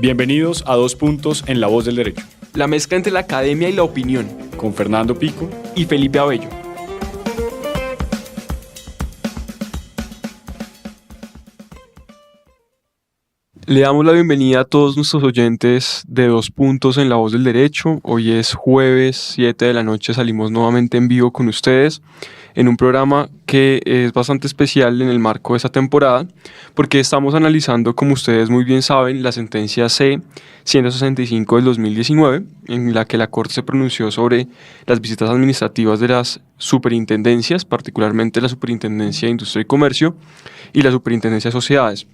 Bienvenidos a Dos Puntos en La Voz del Derecho, la mezcla entre la academia y la opinión, con Fernando Pico y Felipe Abello. Le damos la bienvenida a todos nuestros oyentes de Dos Puntos en La Voz del Derecho. Hoy es jueves 7 de la noche, salimos nuevamente en vivo con ustedes en un programa que es bastante especial en el marco de esta temporada, porque estamos analizando, como ustedes muy bien saben, la sentencia C-165 del 2019, en la que la Corte se pronunció sobre las visitas administrativas de las superintendencias, particularmente la Superintendencia de Industria y Comercio y la Superintendencia de Sociedades.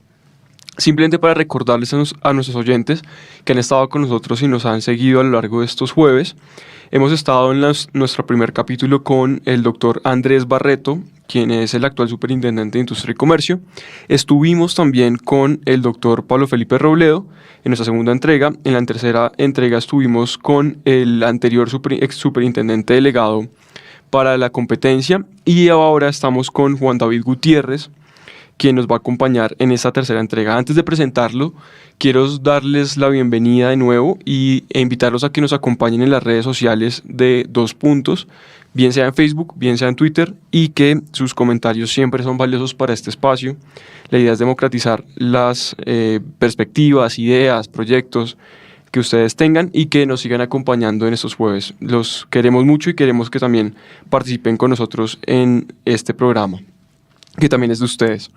Simplemente para recordarles a nuestros oyentes que han estado con nosotros y nos han seguido a lo largo de estos jueves, hemos estado en nuestro primer capítulo con el doctor Andrés Barreto, quien es el actual superintendente de Industria y Comercio. Estuvimos también con el doctor Pablo Felipe Robledo en nuestra segunda entrega. En la tercera entrega estuvimos con el anterior ex superintendente delegado para la competencia, y ahora estamos con Juan David Gutiérrez, quien nos va a acompañar en esta tercera entrega. Antes de presentarlo, quiero darles la bienvenida de nuevo e invitarlos a que nos acompañen en las redes sociales de Dos Puntos, bien sea en Facebook, bien sea en Twitter, y que sus comentarios siempre son valiosos para este espacio. La idea es democratizar las perspectivas, ideas, proyectos que ustedes tengan y que nos sigan acompañando en estos jueves. Los queremos mucho y queremos que también participen con nosotros en este programa, que también es de ustedes.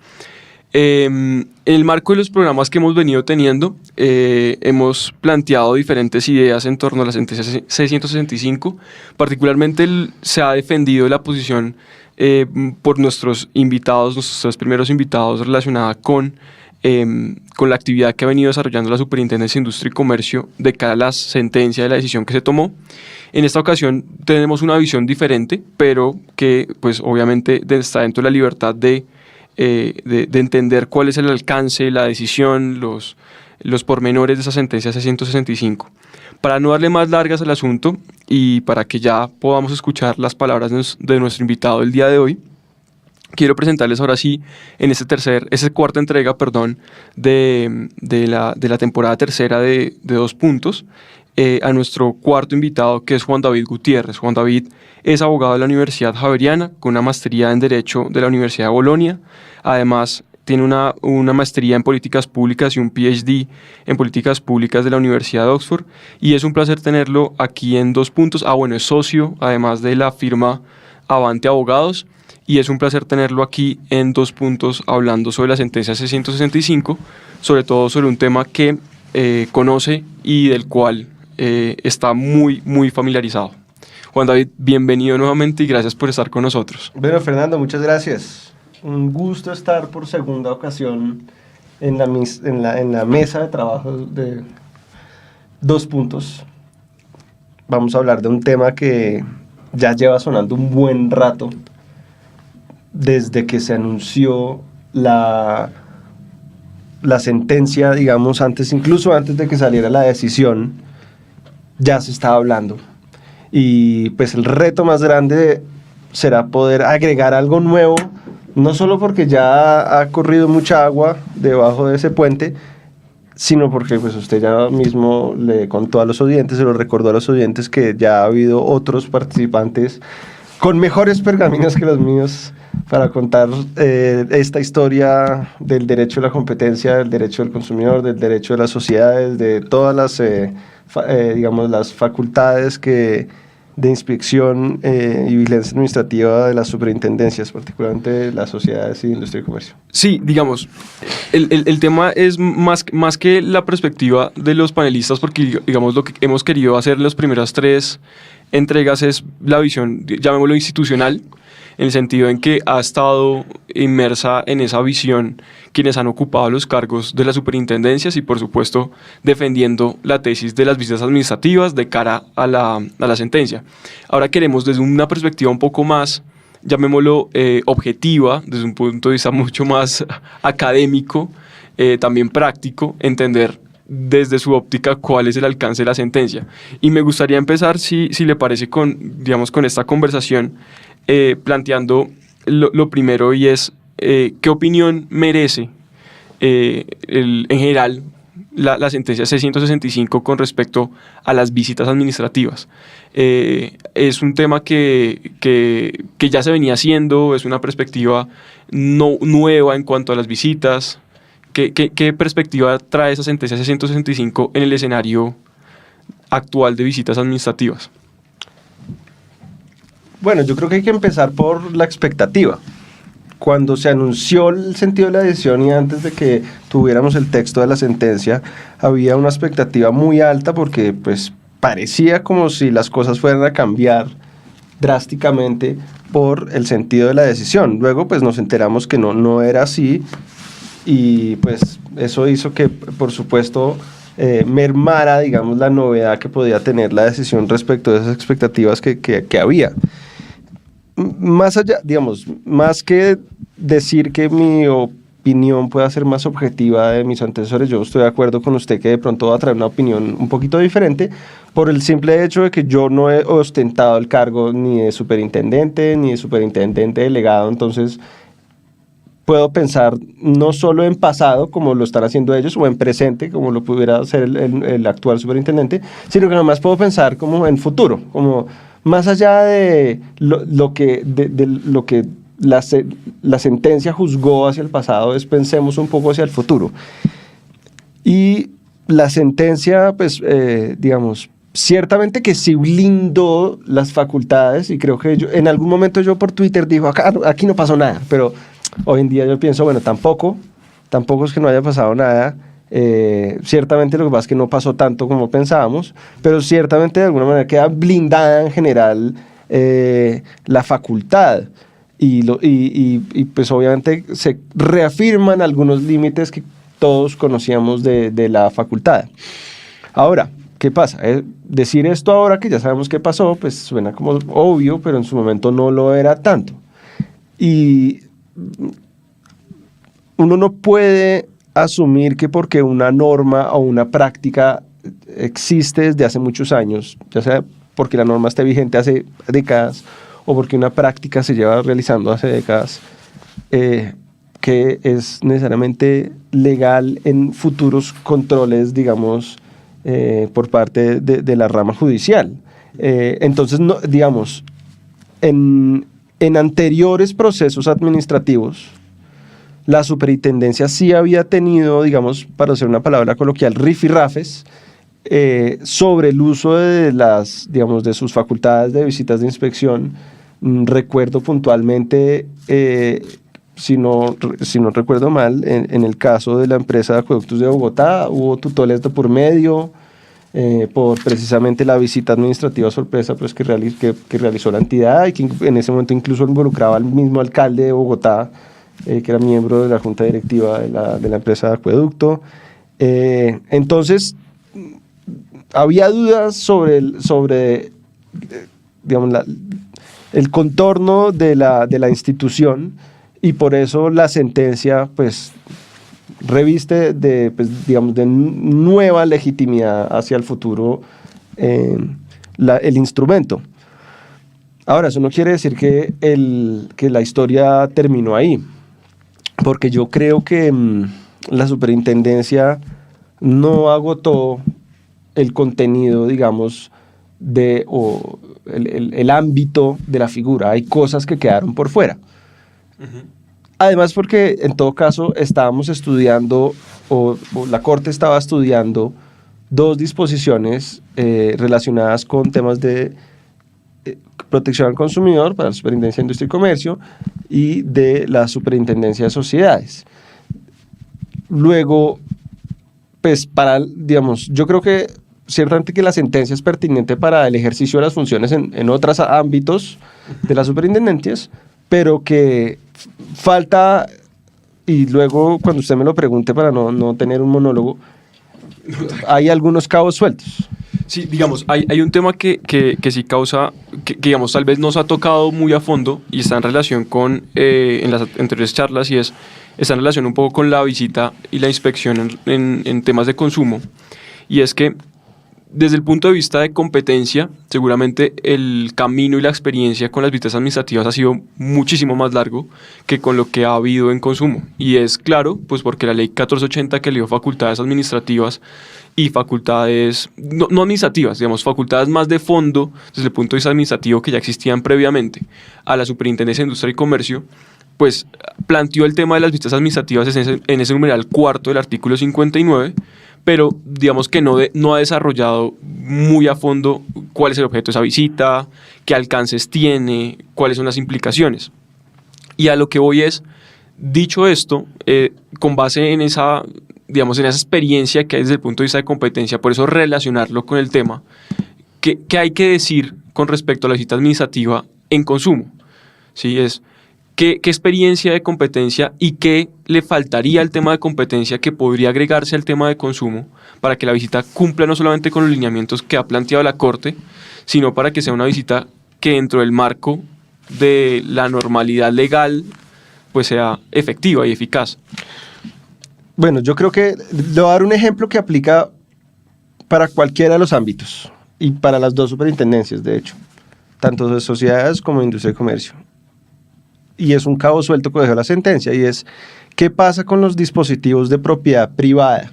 En el marco de los programas que hemos venido teniendo, hemos planteado diferentes ideas en torno a la sentencia C-165. Particularmente se ha defendido la posición por nuestros invitados, nuestros tres primeros invitados, relacionada con la actividad que ha venido desarrollando la Superintendencia de Industria y Comercio de cara a la sentencia de la decisión que se tomó. En esta ocasión tenemos una visión diferente, pero que pues obviamente está dentro de la libertad de entender cuál es el alcance, la decisión, los pormenores de esa sentencia C-165. Para no darle más largas al asunto y para que ya podamos escuchar las palabras de nuestro invitado el día de hoy, quiero presentarles ahora sí, en esta cuarta entrega, de la temporada tercera de Dos Puntos, a nuestro cuarto invitado, que es Juan David Gutiérrez. Juan David es abogado de la Universidad Javeriana, con una maestría en Derecho de la Universidad de Bolonia. Además, tiene una maestría en Políticas Públicas y un PhD en Políticas Públicas de la Universidad de Oxford. Y es un placer tenerlo aquí en Dos Puntos. Es socio, además de la firma Avante Abogados. Y es un placer tenerlo aquí en Dos Puntos hablando sobre la sentencia C-165, sobre todo sobre un tema que conoce y del cual está muy, muy familiarizado. Juan David, bienvenido nuevamente y gracias por estar con nosotros. Bueno, Fernando, muchas gracias. Un gusto estar por segunda ocasión en la mesa de trabajo de Dos Puntos. Vamos a hablar de un tema que ya lleva sonando un buen rato, desde que se anunció la sentencia, digamos, incluso antes de que saliera la decisión, ya se estaba hablando. Y pues el reto más grande será poder agregar algo nuevo, no solo porque ya ha corrido mucha agua debajo de ese puente, sino porque pues usted ya mismo le contó a los oyentes, se lo recordó a los oyentes, que ya ha habido otros participantes con mejores pergaminos que los míos para contar esta historia del derecho a la competencia, del derecho del consumidor, del derecho de las sociedades, de todas las, las facultades de inspección y vigilancia administrativa de las superintendencias, particularmente de las sociedades y industria y comercio. Sí, digamos, el tema es más que la perspectiva de los panelistas, porque digamos lo que hemos querido hacer en las primeras tres entregas es la visión, llamémoslo institucional, en el sentido en que ha estado inmersa en esa visión quienes han ocupado los cargos de las superintendencias y, por supuesto, defendiendo la tesis de las visitas administrativas de cara a la sentencia. Ahora queremos, desde una perspectiva un poco más, llamémoslo objetiva, desde un punto de vista mucho más académico, también práctico, entender desde su óptica cuál es el alcance de la sentencia. Y me gustaría empezar, si le parece, con esta conversación, planteando lo primero, y es ¿qué opinión merece en general la sentencia C-165 con respecto a las visitas administrativas. Es un tema que ya se venía haciendo, es una perspectiva no nueva en cuanto a las visitas. ¿Qué perspectiva trae esa sentencia C-165 en el escenario actual de visitas administrativas? Bueno, yo creo que hay que empezar por la expectativa. Cuando se anunció el sentido de la decisión y antes de que tuviéramos el texto de la sentencia, había una expectativa muy alta porque pues parecía como si las cosas fueran a cambiar drásticamente por el sentido de la decisión. Luego pues nos enteramos que no era así y pues eso hizo que por supuesto mermara, digamos, la novedad que podía tener la decisión respecto de esas expectativas que había. Más allá, digamos, más que decir que mi opinión pueda ser más objetiva de mis antecesores, yo estoy de acuerdo con usted que de pronto va a traer una opinión un poquito diferente por el simple hecho de que yo no he ostentado el cargo ni de superintendente ni de superintendente delegado, entonces puedo pensar no solo en pasado, como lo están haciendo ellos, o en presente, como lo pudiera hacer el actual superintendente, sino que además puedo pensar como en futuro, como más allá de lo que la sentencia juzgó hacia el pasado, pensemos un poco hacia el futuro. Y la sentencia, pues, digamos, ciertamente que sí blindó las facultades, y creo que en algún momento yo por Twitter digo, aquí no pasó nada, pero hoy en día yo pienso, bueno, tampoco es que no haya pasado nada. Ciertamente lo que pasa es que no pasó tanto como pensábamos, pero ciertamente de alguna manera queda blindada en general la facultad y pues obviamente se reafirman algunos límites que todos conocíamos de la facultad. Ahora, ¿qué pasa? Decir esto ahora que ya sabemos qué pasó, pues suena como obvio, pero en su momento no lo era tanto. Y uno no puede asumir que porque una norma o una práctica existe desde hace muchos años, ya sea porque la norma esté vigente hace décadas o porque una práctica se lleva realizando hace décadas, que es necesariamente legal en futuros controles, digamos, por parte de la rama judicial. Entonces, no, digamos, en anteriores procesos administrativos, la superintendencia sí había tenido, digamos, para usar una palabra coloquial, rifirrafes sobre el uso de digamos, de sus facultades de visitas de inspección. Recuerdo puntualmente, si no recuerdo mal, en el caso de la empresa de acueductos de Bogotá, hubo tutelas de por medio por precisamente la visita administrativa sorpresa pues, que realizó la entidad y que en ese momento incluso involucraba al mismo alcalde de Bogotá, que era miembro de la junta directiva de la empresa de acueducto. Entonces, había dudas sobre digamos, el contorno de la institución y por eso la sentencia pues, reviste digamos, de nueva legitimidad hacia el futuro el instrumento. Ahora, eso no quiere decir que la historia terminó ahí, porque yo creo que la superintendencia no agotó el contenido, digamos, o el ámbito de la figura. Hay cosas que quedaron por fuera. Uh-huh. Además, porque en todo caso estábamos estudiando, o la Corte estaba estudiando, dos disposiciones relacionadas con temas de protección al consumidor para la Superintendencia de Industria y Comercio y de la Superintendencia de Sociedades. Luego, pues digamos, yo creo que ciertamente que la sentencia es pertinente para el ejercicio de las funciones en otros ámbitos de las superintendencias, pero que falta, y luego cuando usted me lo pregunte para no tener un monólogo, hay algunos cabos sueltos. Sí, digamos, hay un tema que sí causa, que digamos tal vez no se ha tocado muy a fondo y está en relación con, en las anteriores charlas, y está en relación un poco con la visita y la inspección en temas de consumo, y es que desde el punto de vista de competencia, seguramente el camino y la experiencia con las visitas administrativas ha sido muchísimo más largo que con lo que ha habido en consumo. Y es claro, pues porque la ley 1480, que le dio facultades administrativas y facultades, no administrativas, digamos, facultades más de fondo desde el punto de vista administrativo que ya existían previamente a la Superintendencia de Industria y Comercio, pues planteó el tema de las visitas administrativas en ese numeral cuarto del artículo 59, pero digamos que no ha desarrollado muy a fondo cuál es el objeto de esa visita, qué alcances tiene, cuáles son las implicaciones. Y a lo que voy es, dicho esto, con base en esa, digamos, en esa experiencia que hay desde el punto de vista de competencia, por eso relacionarlo con el tema, ¿qué hay que decir con respecto a la visita administrativa en consumo? ¿Sí? ¿Qué experiencia de competencia y qué le faltaría al tema de competencia que podría agregarse al tema de consumo para que la visita cumpla no solamente con los lineamientos que ha planteado la Corte, sino para que sea una visita que dentro del marco de la normalidad legal pues sea efectiva y eficaz? Bueno, yo creo que le voy a dar un ejemplo que aplica para cualquiera de los ámbitos y para las dos superintendencias, de hecho, tanto de sociedades como de industria y comercio. Y es un cabo suelto que dejó la sentencia, y es, ¿qué pasa con los dispositivos de propiedad privada?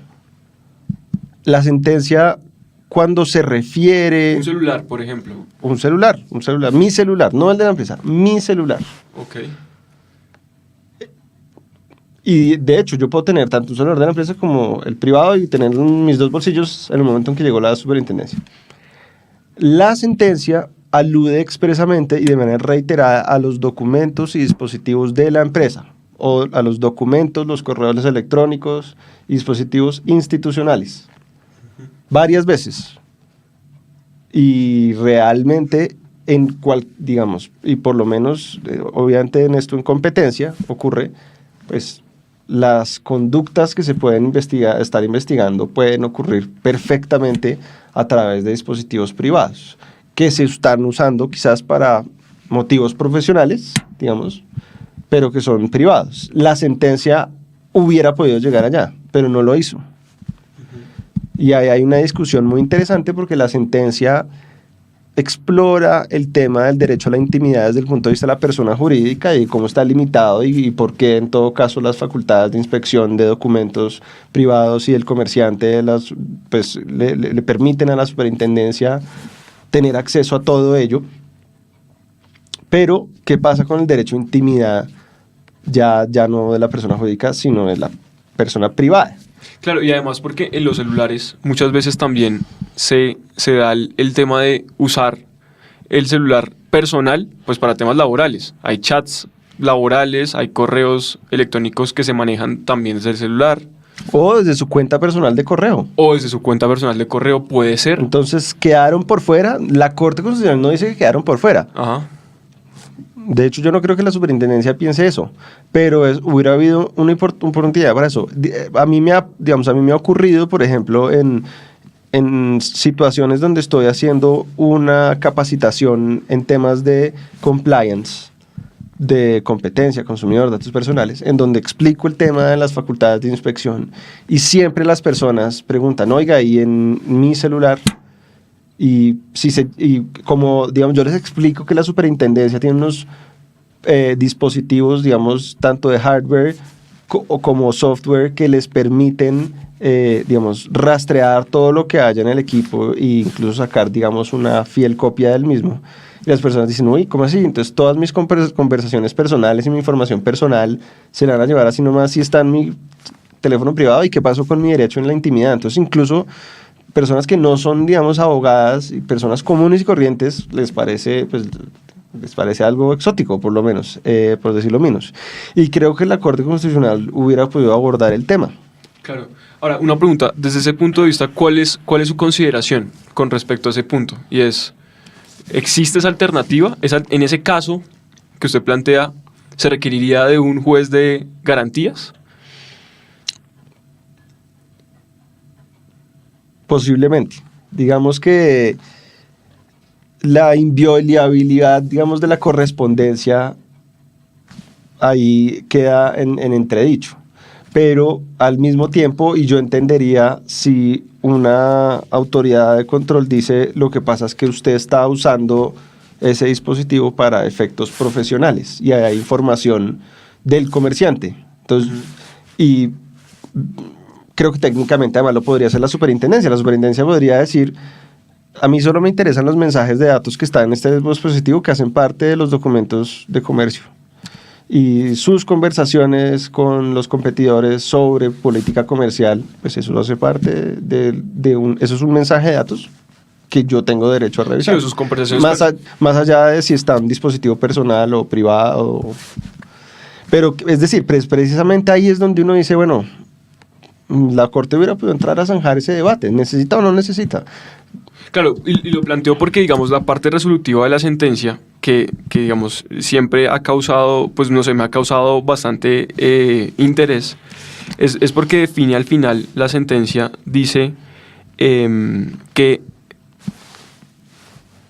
La sentencia, cuando se refiere... Un celular, por ejemplo. Un celular, mi celular, no el de la empresa, mi celular. Ok. Y de hecho, yo puedo tener tanto un celular de la empresa como el privado y tener en mis dos bolsillos en el momento en que llegó la superintendencia. La sentencia alude expresamente y de manera reiterada a los documentos y dispositivos de la empresa, o a los documentos, los correos electrónicos y dispositivos institucionales. Varias veces. Y realmente, digamos, y por lo menos, obviamente en esto en competencia ocurre, pues las conductas que se pueden estar investigando pueden ocurrir perfectamente a través de dispositivos privados, que se están usando quizás para motivos profesionales, digamos, pero que son privados. La sentencia hubiera podido llegar allá, pero no lo hizo. Y ahí hay una discusión muy interesante porque la sentencia explora el tema del derecho a la intimidad desde el punto de vista de la persona jurídica y cómo está limitado y por qué en todo caso las facultades de inspección de documentos privados y el comerciante pues, le permiten a la superintendencia tener acceso a todo ello. Pero, ¿qué pasa con el derecho a intimidad ya no de la persona jurídica, sino de la persona privada? Claro, y además porque en los celulares muchas veces también se da el tema de usar el celular personal pues para temas laborales. Hay chats laborales, hay correos electrónicos que se manejan también desde el celular. O desde su cuenta personal de correo. O desde su cuenta personal de correo, puede ser. Entonces, quedaron por fuera. La Corte Constitucional no dice que quedaron por fuera. Ajá. De hecho, yo no creo que la superintendencia piense eso, pero hubiera habido una oportunidad para eso. A mí me ha ocurrido, por ejemplo, en situaciones donde estoy haciendo una capacitación en temas de compliance, de competencia, consumidor, datos personales, en donde explico el tema de las facultades de inspección y siempre las personas preguntan, oiga, ¿y en mi celular? Y como, digamos, yo les explico que la superintendencia tiene unos dispositivos, digamos, tanto de hardware como software que les permiten, digamos, rastrear todo lo que haya en el equipo e incluso sacar, digamos, una fiel copia del mismo. Y las personas dicen, uy, ¿cómo así? Entonces todas mis conversaciones personales y mi información personal se la van a llevar así nomás si está en mi teléfono privado. ¿Y qué pasó con mi derecho en la intimidad? Entonces incluso personas que no son, digamos, abogadas y personas comunes y corrientes les parece algo exótico, por lo menos, por decirlo menos. Y creo que la Corte Constitucional hubiera podido abordar el tema. Claro. Ahora, una pregunta, desde ese punto de vista, ¿cuál es su consideración con respecto a ese punto? Y es, ¿existe esa alternativa? En ese caso que usted plantea, ¿se requeriría de un juez de garantías? Posiblemente. Digamos que la inviolabilidad, digamos, de la correspondencia ahí queda en entredicho. pero al mismo tiempo, y yo entendería si una autoridad de control dice lo que pasa es que usted está usando ese dispositivo para efectos profesionales y hay información del comerciante. Entonces, y creo que técnicamente además lo podría hacer la superintendencia. La superintendencia podría decir, a mí solo me interesan los mensajes de datos que están en este dispositivo que hacen parte de los documentos de comercio. Y sus conversaciones con los competidores sobre política comercial, pues eso hace parte eso es un mensaje de datos que yo tengo derecho a revisar. Sí, sus conversaciones más allá de si está un dispositivo personal o privado. Pero es decir, precisamente ahí es donde uno dice, bueno, la Corte hubiera podido entrar a zanjar ese debate, ¿necesita o no necesita? Claro, y lo planteo porque, digamos, la parte resolutiva de la sentencia, que digamos, siempre ha causado, pues no sé, me ha causado bastante interés, es porque define al final la sentencia, dice que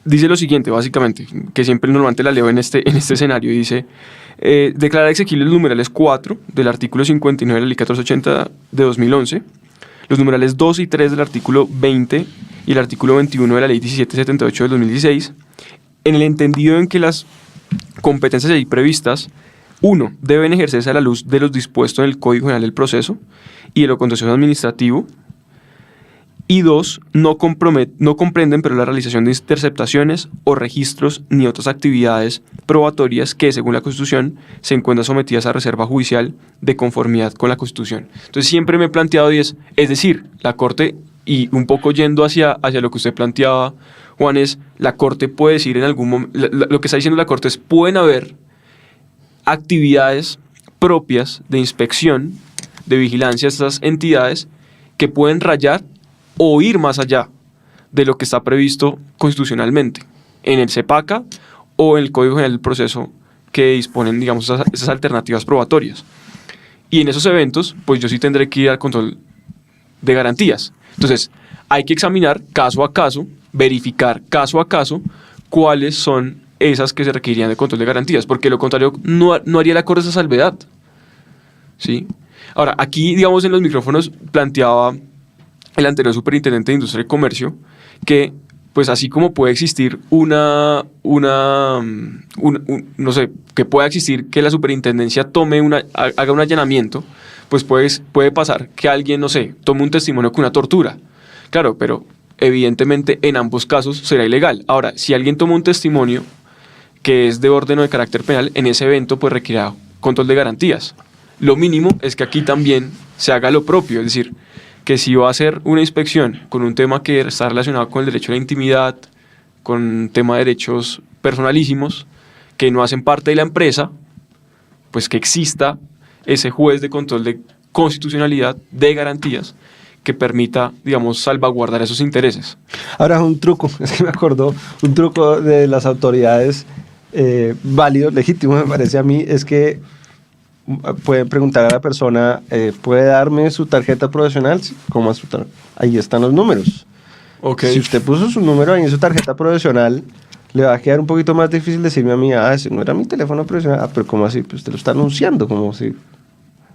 dice lo siguiente, básicamente, que siempre normalmente la leo en este escenario, y dice, declarar exequibles los numerales 4 del artículo 59 de la Ley 1480 de 2011, los numerales 2 y 3 del artículo 20 y el artículo 21 de la Ley 1778 del 2016, en el entendido en que las competencias ahí previstas, 1, deben ejercerse a la luz de los dispuestos en el Código General del Proceso y de lo contencioso administrativo, y 2, no comprenden la realización de interceptaciones o registros ni otras actividades probatorias que, según la Constitución, se encuentran sometidas a reserva judicial de conformidad con la Constitución. Entonces siempre me he planteado, es decir, la Corte, y un poco yendo hacia lo que usted planteaba, Juan, es la Corte puede decir en algún momento, lo que está diciendo la Corte es, pueden haber actividades propias de inspección, de vigilancia a estas entidades que pueden rayar o ir más allá de lo que está previsto constitucionalmente en el CEPACA o en el Código General del Proceso que disponen, digamos, esas alternativas probatorias. Y en esos eventos, pues yo sí tendré que ir al control de garantías. Entonces, hay que examinar caso a caso, verificar caso a caso cuáles son esas que se requerirían de control de garantías, porque lo contrario no haría la Corte esa salvedad. ¿Sí? Ahora, aquí, digamos, en los micrófonos planteaba el anterior superintendente de Industria y Comercio, que pues así como puede existir no sé, que pueda existir que la superintendencia haga un allanamiento, pues puede pasar que alguien, no sé, tome un testimonio con una tortura. Claro, pero evidentemente en ambos casos será ilegal. Ahora, si alguien toma un testimonio que es de orden o de carácter penal, en ese evento pues requerirá control de garantías. Lo mínimo es que aquí también se haga lo propio, es decir, que si va a hacer una inspección con un tema que está relacionado con el derecho a la intimidad, con un tema de derechos personalísimos, que no hacen parte de la empresa, pues que exista ese juez de control de constitucionalidad, de garantías, que permita, digamos, salvaguardar esos intereses. Ahora, un truco, es que me acordó, un truco de las autoridades válido, legítimo, me parece a mí, es que pueden preguntar a la persona, ¿puede darme su tarjeta profesional? ¿Cómo es su tarjeta? Ahí están los números. Okay. Si usted puso su número ahí en su tarjeta profesional, le va a quedar un poquito más difícil decirme a mí, ese no era mi teléfono profesional. Pero ¿cómo así? Pues usted lo está anunciando, como si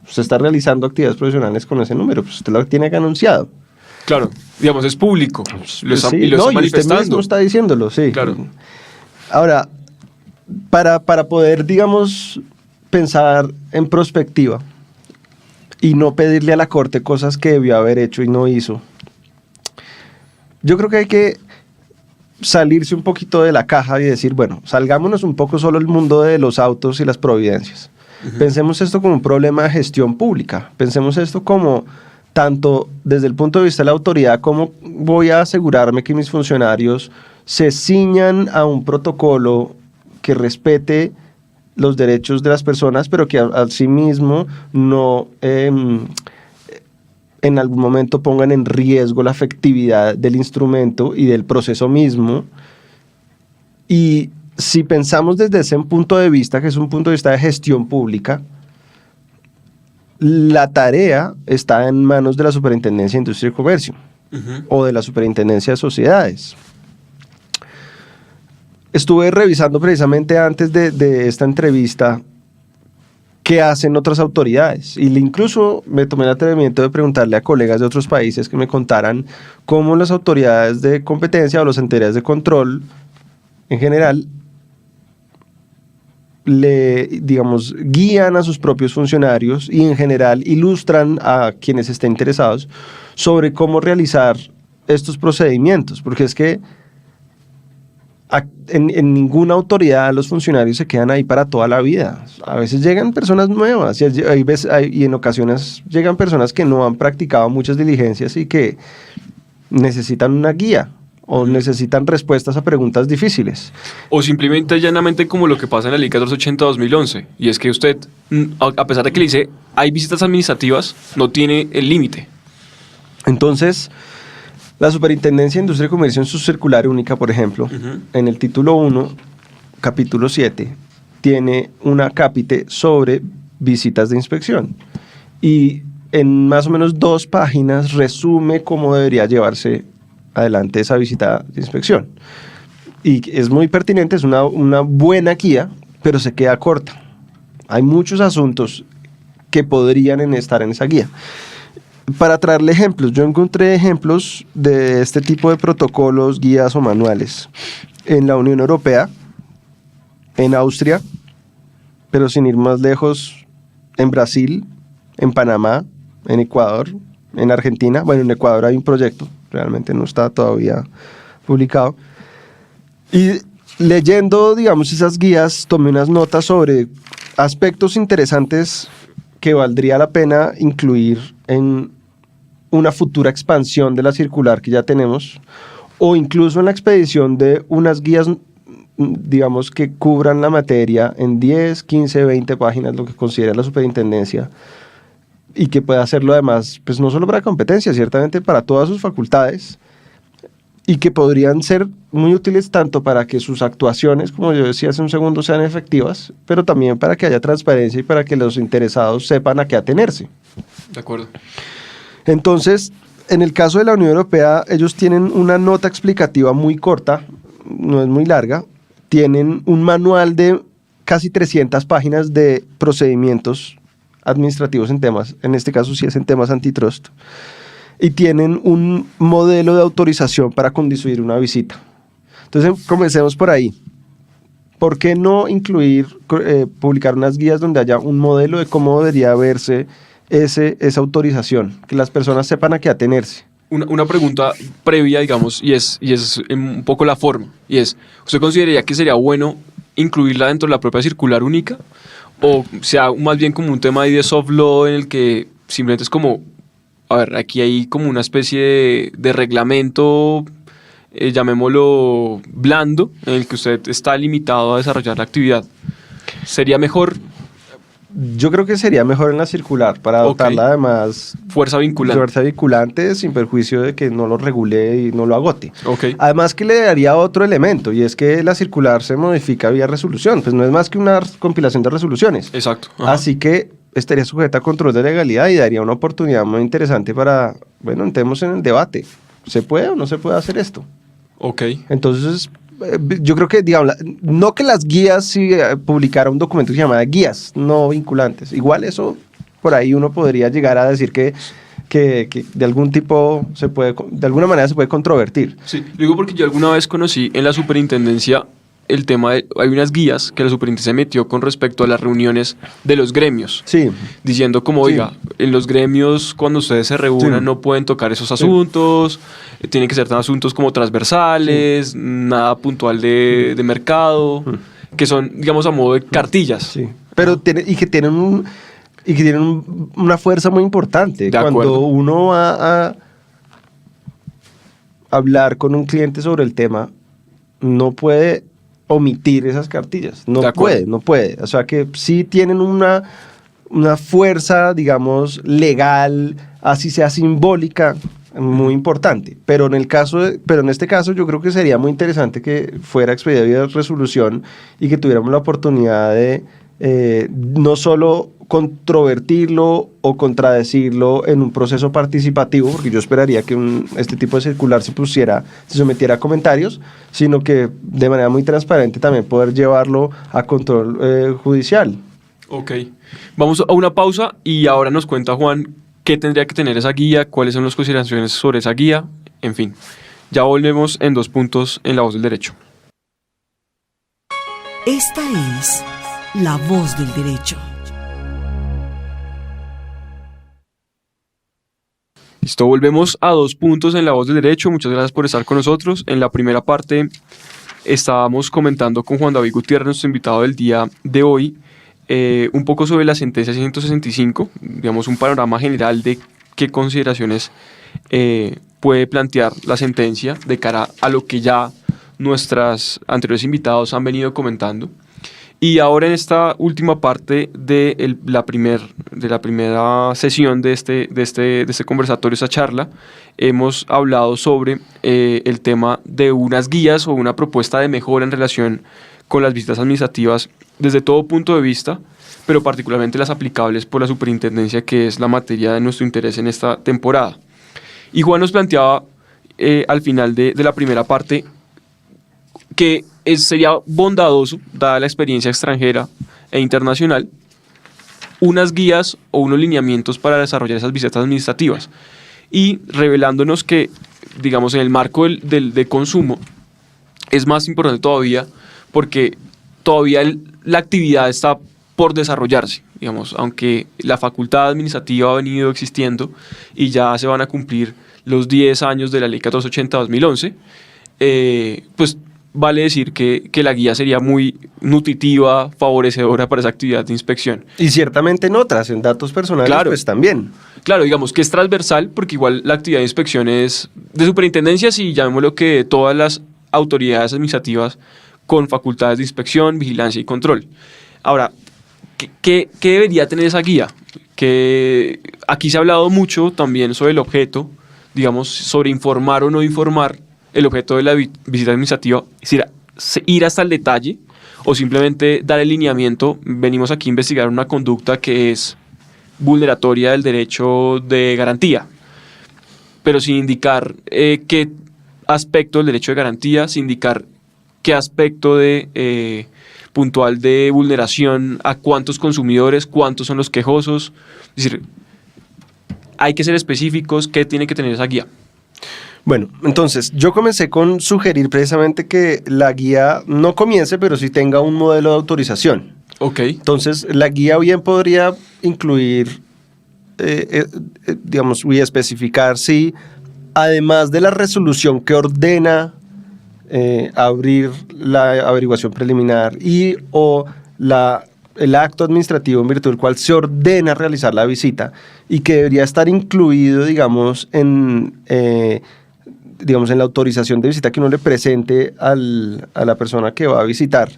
usted está realizando actividades profesionales con ese número, pues usted lo tiene que anunciado. Claro, digamos, es público, y lo está y manifestando. usted mismo está diciéndolo, sí. Claro. Ahora, para poder, digamos, pensar en prospectiva y no pedirle a la Corte cosas que debió haber hecho y no hizo, yo creo que hay que salirse un poquito de la caja y decir, bueno, salgámonos un poco solo el mundo de los autos y las providencias. Pensemos esto como un problema de gestión pública, pensemos esto como tanto desde el punto de vista de la autoridad, cómo voy a asegurarme que mis funcionarios se ciñan a un protocolo que respete los derechos de las personas, pero que asimismo no en algún momento pongan en riesgo la efectividad del instrumento y del proceso mismo. Y si pensamos desde ese punto de vista, que es un punto de vista de gestión pública, la tarea está en manos de la Superintendencia de Industria y Comercio o de la Superintendencia de Sociedades. Estuve revisando precisamente antes de esta entrevista qué hacen otras autoridades. Y incluso me tomé el atrevimiento de preguntarle a colegas de otros países que me contaran cómo las autoridades de competencia o las autoridades de control en general digamos, guían a sus propios funcionarios y en general ilustran a quienes estén interesados sobre cómo realizar estos procedimientos, porque es que en ninguna autoridad los funcionarios se quedan ahí para toda la vida. A veces llegan personas nuevas y en ocasiones llegan personas que no han practicado muchas diligencias y que necesitan una guía o necesitan respuestas a preguntas difíciles. O simplemente llanamente como lo que pasa en la Ley 1480-2011, y es que usted, a pesar de que le dice hay visitas administrativas, no tiene el límite. Entonces, la Superintendencia de Industria y Comercio en su circular única, por ejemplo, en el título 1, capítulo 7, tiene un acápite sobre visitas de inspección. Y en más o menos 2 páginas resume cómo debería llevarse adelante esa visita de inspección. Y es muy pertinente, es una buena guía, pero se queda corta. Hay muchos asuntos que podrían estar en esa guía. Para traerle ejemplos, yo encontré ejemplos de este tipo de protocolos, guías o manuales en la Unión Europea, en Austria, pero sin ir más lejos, en Brasil, en Panamá, en Ecuador, en Argentina. Bueno, en Ecuador hay un proyecto, realmente no está todavía publicado. Y leyendo, digamos, esas guías, tomé unas notas sobre aspectos interesantes que valdría la pena incluir en una futura expansión de la circular que ya tenemos, o incluso en la expedición de unas guías, digamos, que cubran la materia en 10, 15, 20 páginas, lo que considera la superintendencia, y que pueda hacerlo además, pues no solo para competencia, ciertamente para todas sus facultades, y que podrían ser muy útiles tanto para que sus actuaciones, como yo decía hace un segundo, sean efectivas, pero también para que haya transparencia y para que los interesados sepan a qué atenerse. De acuerdo. Entonces, en el caso de la Unión Europea, ellos tienen una nota explicativa muy corta, no es muy larga, tienen un manual de casi 300 páginas de procedimientos administrativos en temas, en este caso sí es en temas antitrust, y tienen un modelo de autorización para conducir una visita. Entonces, comencemos por ahí. ¿Por qué no publicar unas guías donde haya un modelo de cómo debería verse esa autorización? Que las personas sepan a qué atenerse. Una pregunta previa, digamos, y es un poco la forma, y es, ¿usted consideraría que sería bueno incluirla dentro de la propia circular única? ¿O sea más bien como un tema ahí de soft law en el que simplemente es como, a ver, aquí hay como una especie de reglamento, llamémoslo blando, en el que usted está limitado a desarrollar la actividad? ¿Sería mejor? Yo creo que sería mejor en la circular para dotarla además fuerza vinculante sin perjuicio de que no lo regule y no lo agote. Okay. Además que le daría otro elemento, y es que la circular se modifica vía resolución, pues no es más que una compilación de resoluciones. Exacto. Ajá. Así que estaría sujeta a control de legalidad y daría una oportunidad muy interesante para, bueno, entremos en el debate. ¿Se puede o no se puede hacer esto? Ok. Entonces, yo creo que, digamos, no que las guías, si publicara un documento que se llama guías no vinculantes, igual eso, por ahí uno podría llegar a decir que de algún tipo de alguna manera se puede controvertir. Sí, lo digo porque yo alguna vez conocí en la superintendencia el tema de, hay unas guías que la superintendencia metió con respecto a las reuniones de los gremios. Sí. Diciendo como, oiga, en los gremios cuando ustedes se reúnan no pueden tocar esos asuntos, tienen que ser asuntos como transversales, nada puntual de mercado, que son, digamos, a modo de cartillas. Sí. Pero tienen una fuerza muy importante. De Cuando acuerdo. uno va a hablar con un cliente sobre el tema, no puede omitir esas cartillas. No puede. O sea que sí tienen una fuerza, digamos, legal, así sea simbólica, muy importante. Pero en este caso yo creo que sería muy interesante que fuera expedida vía resolución y que tuviéramos la oportunidad de no solo controvertirlo o contradecirlo en un proceso participativo, porque yo esperaría que este tipo de circular se sometiera a comentarios, sino que de manera muy transparente también poder llevarlo a control judicial. Ok, vamos a una pausa y ahora nos cuenta Juan qué tendría que tener esa guía, cuáles son las consideraciones sobre esa guía, en fin. Ya volvemos en 2 puntos en La Voz del Derecho. Esta es La Voz del Derecho. Listo, volvemos a 2 puntos en La Voz del Derecho. Muchas gracias por estar con nosotros. En la primera parte estábamos comentando con Juan David Gutiérrez, nuestro invitado del día de hoy, un poco sobre la sentencia 165, digamos un panorama general de qué consideraciones puede plantear la sentencia de cara a lo que ya nuestros anteriores invitados han venido comentando. Y ahora en esta última parte de la primera sesión de este conversatorio, esta charla, hemos hablado sobre el tema de unas guías o una propuesta de mejora en relación con las visitas administrativas desde todo punto de vista, pero particularmente las aplicables por la superintendencia, que es la materia de nuestro interés en esta temporada. Y Juan nos planteaba al final de la primera parte que sería bondadoso, dada la experiencia extranjera e internacional, unas guías o unos lineamientos para desarrollar esas visitas administrativas, y revelándonos que, digamos, en el marco del consumo es más importante todavía, porque todavía la actividad está por desarrollarse, digamos, aunque la facultad administrativa ha venido existiendo y ya se van a cumplir los 10 años de la Ley 1480-2011, pues vale decir que la guía sería muy nutritiva, favorecedora para esa actividad de inspección. Y ciertamente en otras, en datos personales, claro, pues también. Claro, digamos que es transversal, porque igual la actividad de inspección es de superintendencias y llamémoslo que todas las autoridades administrativas con facultades de inspección, vigilancia y control. Ahora, ¿qué debería tener esa guía? Que aquí se ha hablado mucho también sobre el objeto, digamos, sobre informar o no informar. El objeto de la visita administrativa, es decir, ir hasta el detalle o simplemente dar el lineamiento. Venimos aquí a investigar una conducta que es vulneratoria del derecho de garantía, pero sin indicar qué aspecto del derecho de garantía, sin indicar qué aspecto de puntual de vulneración, a cuántos consumidores, cuántos son los quejosos. Es decir, hay que ser específicos, qué tiene que tener esa guía. Bueno, entonces yo comencé con sugerir precisamente que la guía no comience, pero sí tenga un modelo de autorización. Ok. Entonces la guía bien podría incluir, digamos, y especificar si, además de la resolución que ordena abrir la averiguación preliminar y o el acto administrativo en virtud del cual se ordena realizar la visita, y que debería estar incluido, digamos, en la autorización de visita que uno le presente a la persona que va a visitar,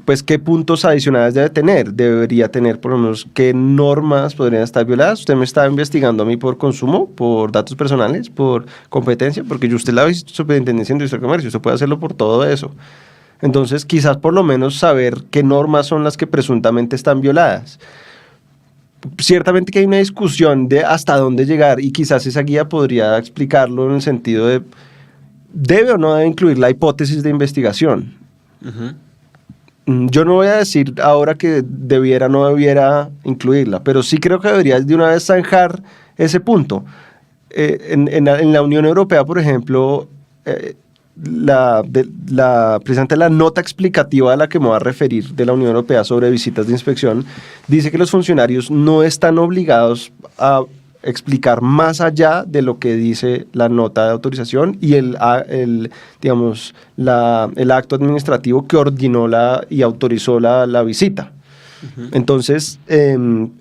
pues qué puntos adicionales debe tener. Debería tener, por lo menos, qué normas podrían estar violadas. Usted me está investigando a mí por consumo, por datos personales, por competencia, porque usted es la superintendencia de Industria y Comercio, usted puede hacerlo por todo eso. Entonces, quizás por lo menos saber qué normas son las que presuntamente están violadas. Ciertamente que hay una discusión de hasta dónde llegar, y quizás esa guía podría explicarlo en el sentido de ¿debe o no debe incluir la hipótesis de investigación? Uh-huh. Yo no voy a decir ahora que debiera o no debiera incluirla, pero sí creo que debería de una vez zanjar ese punto. En la Unión Europea, por ejemplo, precisamente la nota explicativa a la que me voy a referir de la Unión Europea sobre visitas de inspección dice que los funcionarios no están obligados a explicar más allá de lo que dice la nota de autorización y el acto administrativo que ordinó y autorizó la visita. Uh-huh. Entonces,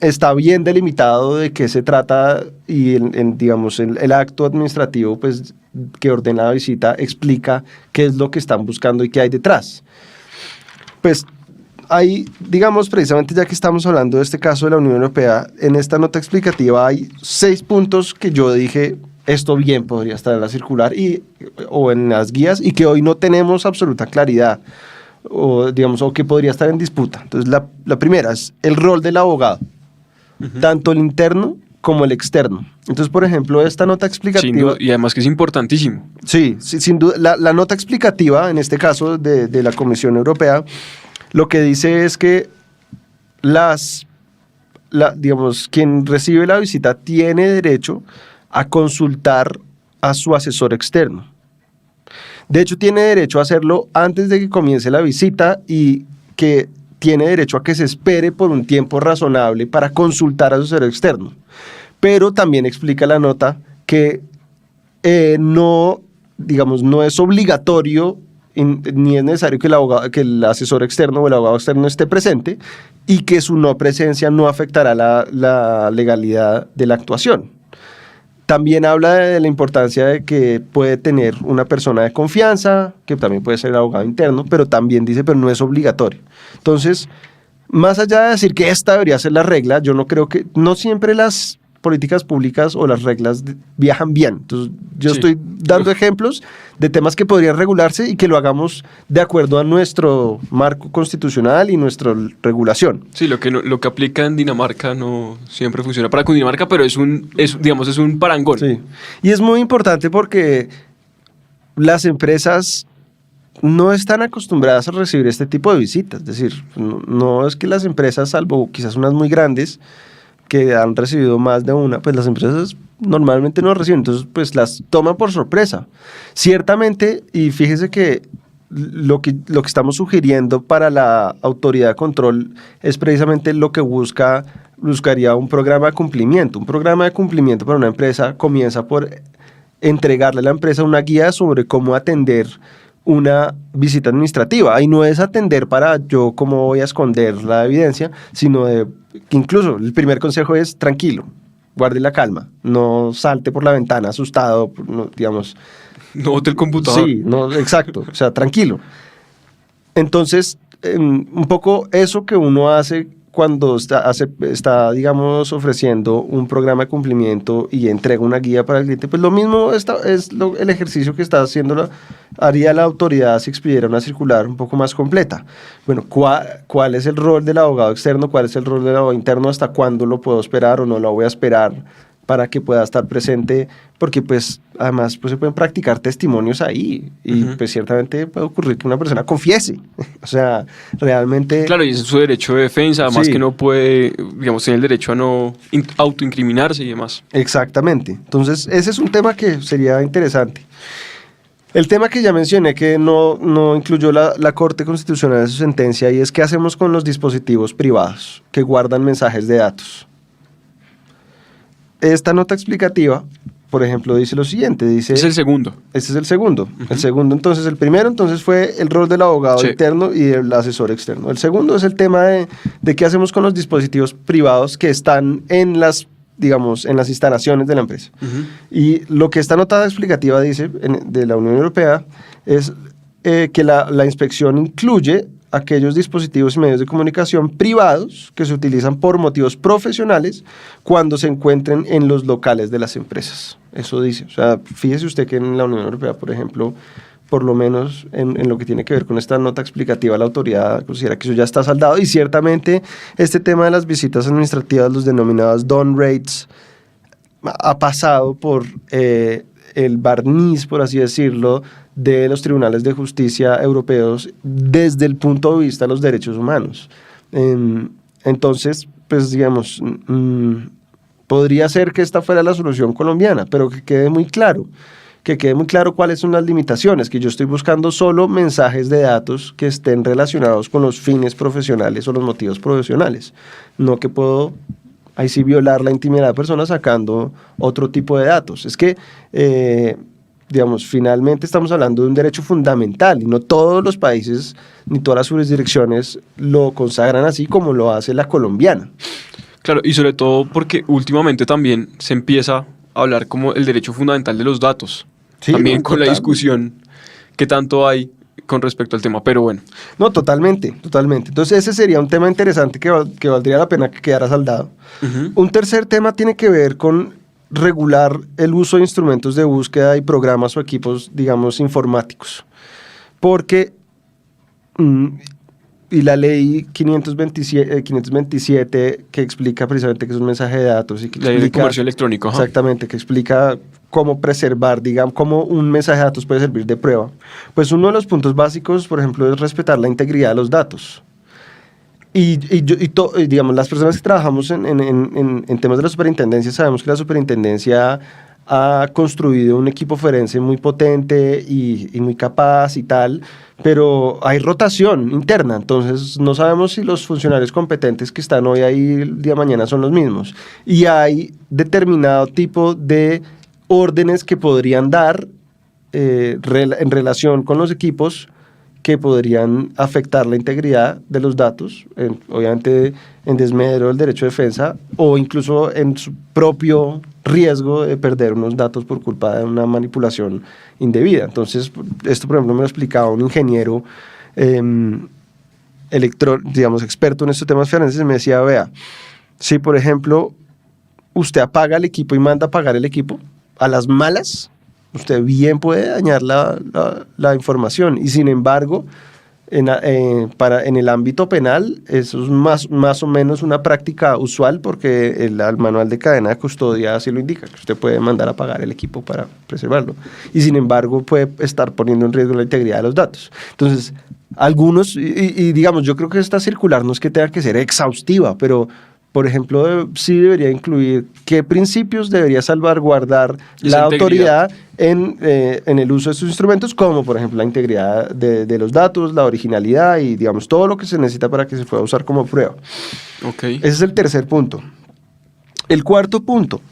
está bien delimitado de qué se trata, y el acto administrativo, pues, que ordena la visita explica qué es lo que están buscando y qué hay detrás. Pues hay, digamos, precisamente ya que estamos hablando de este caso de la Unión Europea, en esta nota explicativa hay 6 puntos que yo dije, esto bien podría estar en la circular o en las guías, y que hoy no tenemos absoluta claridad, o que podría estar en disputa. Entonces la primera es el rol del abogado, uh-huh, tanto el interno como el externo. Entonces, por ejemplo, esta nota explicativa... Sin duda, y además que es importantísimo. Sí, sin duda. La nota explicativa, en este caso de la Comisión Europea, lo que dice es que digamos, quien recibe la visita tiene derecho a consultar a su asesor externo. De hecho, tiene derecho a hacerlo antes de que comience la visita y que tiene derecho a que se espere por un tiempo razonable para consultar a su asesor externo. Pero también explica la nota que no es obligatorio ni es necesario que el asesor externo o el abogado externo esté presente y que su no presencia no afectará la legalidad de la actuación. También habla de la importancia de que puede tener una persona de confianza, que también puede ser el abogado interno, pero también dice, pero no es obligatorio. Entonces, más allá de decir que esta debería ser la regla, yo no siempre las políticas públicas o las reglas viajan bien. Entonces, yo estoy dando ejemplos de temas que podrían regularse y que lo hagamos de acuerdo a nuestro marco constitucional y nuestra regulación. Sí, lo que aplica en Dinamarca no siempre funciona para Cundinamarca, pero es un parangón. Sí. Y es muy importante porque las empresas no están acostumbradas a recibir este tipo de visitas. Es decir, no es que las empresas, salvo quizás unas muy grandes, que han recibido más de una, pues las empresas normalmente no reciben, entonces pues las toman por sorpresa. Ciertamente, y fíjese que lo que estamos sugiriendo para la autoridad de control es precisamente lo que buscaría un programa de cumplimiento. Un programa de cumplimiento para una empresa comienza por entregarle a la empresa una guía sobre cómo atender una visita administrativa. Ahí no es atender para yo cómo voy a esconder la evidencia, sino que incluso el primer consejo es tranquilo, guarde la calma, no salte por la ventana asustado, no bote el computador. Sí, no, exacto, o sea, tranquilo. Entonces, un poco eso que uno hace cuando está, digamos, ofreciendo un programa de cumplimiento y entrega una guía para el cliente, pues lo mismo el ejercicio que haría la autoridad si expidiera una circular un poco más completa. Bueno, ¿cuál es el rol del abogado externo? ¿Cuál es el rol del abogado interno? ¿Hasta cuándo lo puedo esperar o no lo voy a esperar para que pueda estar presente? Porque pues además pues se pueden practicar testimonios ahí y pues ciertamente puede ocurrir que una persona confiese. O sea, realmente... Claro, y ese es su derecho de defensa, además que no puede, digamos, tiene el derecho a no autoincriminarse y demás. Exactamente. Entonces, ese es un tema que sería interesante. El tema que ya mencioné que no incluyó la Corte Constitucional en su sentencia y es qué hacemos con los dispositivos privados que guardan mensajes de datos. Esta nota explicativa, por ejemplo, dice lo siguiente, Es el segundo. Este es el segundo. El segundo, entonces, el primero, entonces, fue el rol del abogado interno y del asesor externo. El segundo es el tema de qué hacemos con los dispositivos privados que están en las instalaciones de la empresa. Y lo que esta nota explicativa dice de la Unión Europea es que la inspección incluye aquellos dispositivos y medios de comunicación privados que se utilizan por motivos profesionales cuando se encuentren en los locales de las empresas. Eso dice. O sea, fíjese usted que en la Unión Europea, por ejemplo, por lo menos en lo que tiene que ver con esta nota explicativa, la autoridad considera que eso ya está saldado y ciertamente este tema de las visitas administrativas, los denominados done rates, ha pasado por el barniz, por así decirlo, de los tribunales de justicia europeos desde el punto de vista de los derechos humanos. Entonces, pues digamos, podría ser que esta fuera la solución colombiana, pero que quede muy claro cuáles son las limitaciones, que yo estoy buscando solo mensajes de datos que estén relacionados con los fines profesionales o los motivos profesionales, no que puedo ahí sí violar la intimidad de la persona sacando otro tipo de datos. Es que finalmente estamos hablando de un derecho fundamental y no todos los países ni todas las jurisdicciones lo consagran así como lo hace la colombiana. Claro, y sobre todo porque últimamente también se empieza a hablar como el derecho fundamental de los datos. Sí, también con la discusión que tanto hay con respecto al tema, pero bueno. No, totalmente. Entonces ese sería un tema interesante que valdría la pena que quedara saldado. Un tercer tema tiene que ver con regular el uso de instrumentos de búsqueda y programas o equipos, digamos, informáticos. Porque, y la ley 527 que explica precisamente que es un mensaje de datos. Y que la ley de comercio electrónico. Exactamente, que explica cómo preservar, digamos, cómo un mensaje de datos puede servir de prueba. Pues uno de los puntos básicos, por ejemplo, es respetar la integridad de los datos. Digamos, las personas que trabajamos en temas de la superintendencia sabemos que la superintendencia ha construido un equipo forense muy potente y muy capaz y tal, pero hay rotación interna, entonces no sabemos si los funcionarios competentes que están hoy ahí el día de mañana son los mismos. Y hay determinado tipo de órdenes que podrían dar en relación con los equipos que podrían afectar la integridad de los datos, obviamente en desmedro del derecho de defensa o incluso en su propio riesgo de perder unos datos por culpa de una manipulación indebida. Entonces, esto por ejemplo me lo explicaba un ingeniero digamos, experto en estos temas forenses, y me decía, vea, si por ejemplo usted apaga el equipo y manda a apagar el equipo, a las malas, usted bien puede dañar la información, y sin embargo, en el ámbito penal, eso es más o menos una práctica usual, porque el manual de cadena de custodia así lo indica, que usted puede mandar a apagar el equipo para preservarlo, y sin embargo puede estar poniendo en riesgo la integridad de los datos. Entonces, algunos, y digamos, yo creo que esta circular no es que tenga que ser exhaustiva, pero por ejemplo, sí debería incluir qué principios debería salvaguardar la autoridad en el uso de estos instrumentos, como por ejemplo la integridad de los datos, la originalidad y digamos todo lo que se necesita para que se pueda usar como prueba. Okay. Ese es el tercer punto. El cuarto punto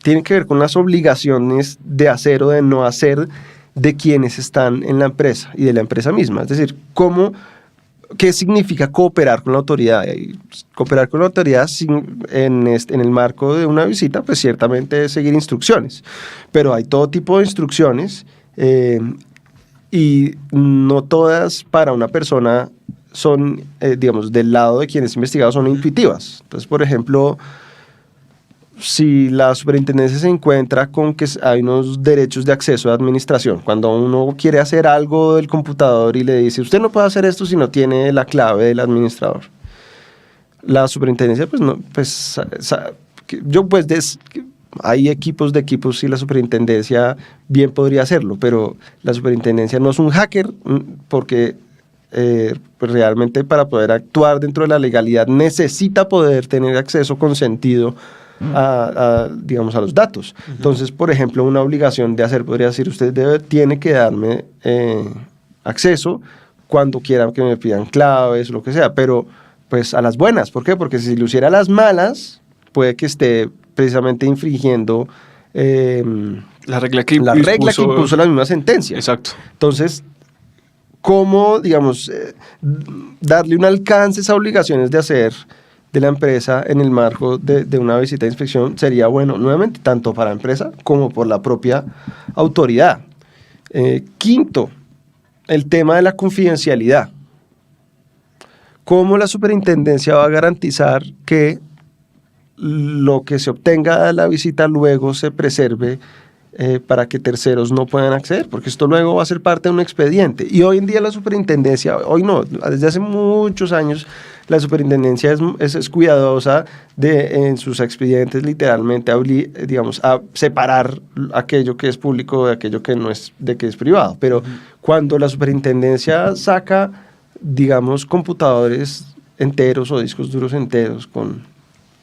tiene que ver con las obligaciones de hacer o de no hacer de quienes están en la empresa y de la empresa misma. Es decir, ¿qué significa cooperar con la autoridad? Y cooperar con la autoridad en el marco de una visita, pues ciertamente es seguir instrucciones, pero hay todo tipo de instrucciones y no todas para una persona son, digamos, del lado de quienes investigados son intuitivas. Entonces, por ejemplo, si la superintendencia se encuentra con que hay unos derechos de acceso de administración, cuando uno quiere hacer algo del computador y le dice, usted no puede hacer esto si no tiene la clave del administrador. La superintendencia, pues no, pues hay equipos de equipos y la superintendencia bien podría hacerlo, pero la superintendencia no es un hacker porque pues realmente para poder actuar dentro de la legalidad necesita poder tener acceso consentido digamos, a los datos. Entonces, por ejemplo, una obligación de hacer podría decir, usted tiene que darme acceso cuando quiera que me pidan claves, lo que sea, pero pues a las buenas. ¿Por qué? Porque si lo hiciera a las malas, puede que esté precisamente infringiendo la regla que impuso la misma sentencia. Exacto. Entonces, ¿cómo, digamos, darle un alcance a esas obligaciones de hacer de la empresa en el marco de una visita de inspección sería bueno, nuevamente, tanto para la empresa como por la propia autoridad? Quinto, el tema de la confidencialidad. ¿Cómo la superintendencia va a garantizar que lo que se obtenga de la visita luego se preserve para que terceros no puedan acceder? Porque esto luego va a ser parte de un expediente. Y hoy en día la superintendencia, hoy no, desde hace muchos años, la superintendencia es cuidadosa en sus expedientes literalmente, digamos, a separar aquello que es público de aquello que no es, de que es privado. Pero cuando la superintendencia saca, digamos, computadores enteros o discos duros enteros con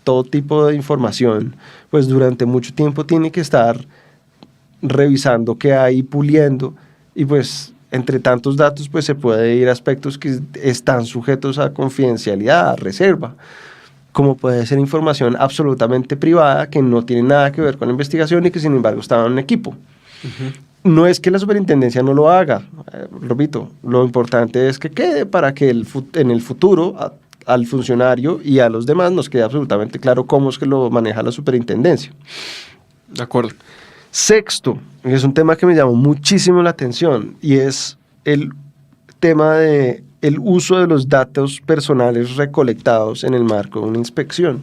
todo tipo de información, pues durante mucho tiempo tiene que estar revisando qué hay, puliendo, y pues entre tantos datos pues se puede ir a aspectos que están sujetos a confidencialidad, a reserva, como puede ser información absolutamente privada que no tiene nada que ver con la investigación y que sin embargo estaba en un equipo. No es que la superintendencia no lo haga, repito, lo importante es que quede para que en el futuro al funcionario y a los demás nos quede absolutamente claro cómo es que lo maneja la superintendencia. De acuerdo. Sexto, es un tema que me llamó muchísimo la atención, y es el tema de el uso de los datos personales recolectados en el marco de una inspección.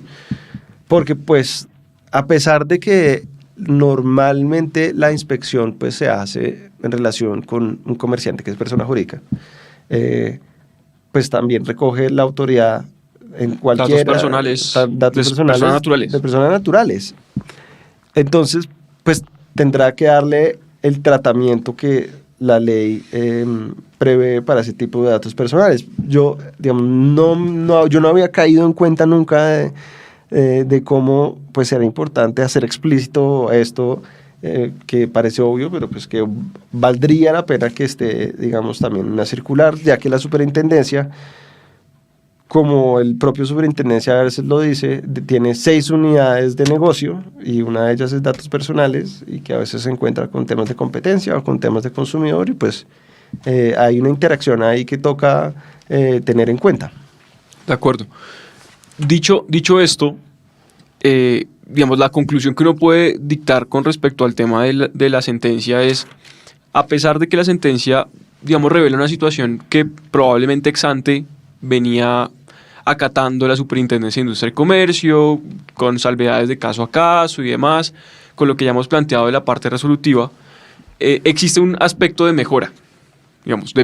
Porque pues a pesar de que normalmente la inspección pues se hace en relación con un comerciante que es persona jurídica, pues también recoge la autoridad en cualquier datos personales, de personas naturales. Entonces, pues tendrá que darle el tratamiento que la ley prevé para ese tipo de datos personales. Yo, digamos, yo no había caído en cuenta nunca de cómo pues era importante hacer explícito esto, que parece obvio, pero pues que valdría la pena que esté, digamos, también una circular, ya que la superintendencia, como el propio superintendencia a veces lo dice, tiene 6 unidades de negocio y una de ellas es datos personales y que a veces se encuentra con temas de competencia o con temas de consumidor y pues hay una interacción ahí que toca tener en cuenta. De acuerdo. Dicho esto, digamos, la conclusión que uno puede dictar con respecto al tema de la sentencia es, a pesar de que la sentencia, digamos, revela una situación que probablemente ex ante venía acatando la Superintendencia de Industria y Comercio, con salvedades de caso a caso y demás, con lo que ya hemos planteado de la parte resolutiva, existe un aspecto de mejora, digamos,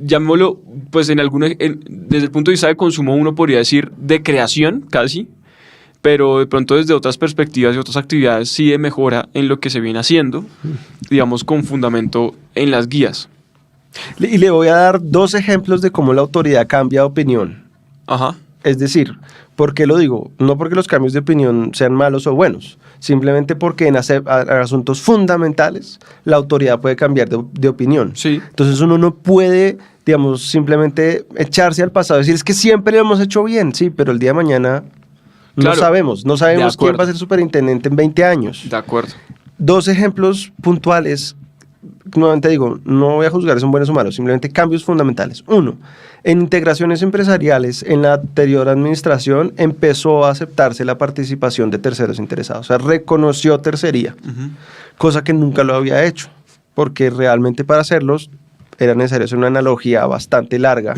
llamémoslo, pues desde el punto de vista de consumo uno podría decir de creación casi, pero de pronto desde otras perspectivas y otras actividades sí de mejora en lo que se viene haciendo, digamos, con fundamento en las guías. Y le voy a dar 2 ejemplos de cómo la autoridad cambia de opinión. Ajá. Es decir, ¿por qué lo digo? No porque los cambios de opinión sean malos o buenos, simplemente porque en asuntos fundamentales la autoridad puede cambiar de opinión. Sí. Entonces uno no puede, digamos, simplemente echarse al pasado y decir, es que siempre lo hemos hecho bien, sí, pero el día de mañana Claro, no sabemos quién va a ser superintendente en 20 años. De acuerdo. 2 ejemplos puntuales. Nuevamente digo, no voy a juzgar si son buenos o malos, simplemente cambios fundamentales. 1, en integraciones empresariales, en la anterior administración empezó a aceptarse la participación de terceros interesados, o sea, reconoció tercería, cosa que nunca lo había hecho, porque realmente para hacerlos era necesario hacer una analogía bastante larga,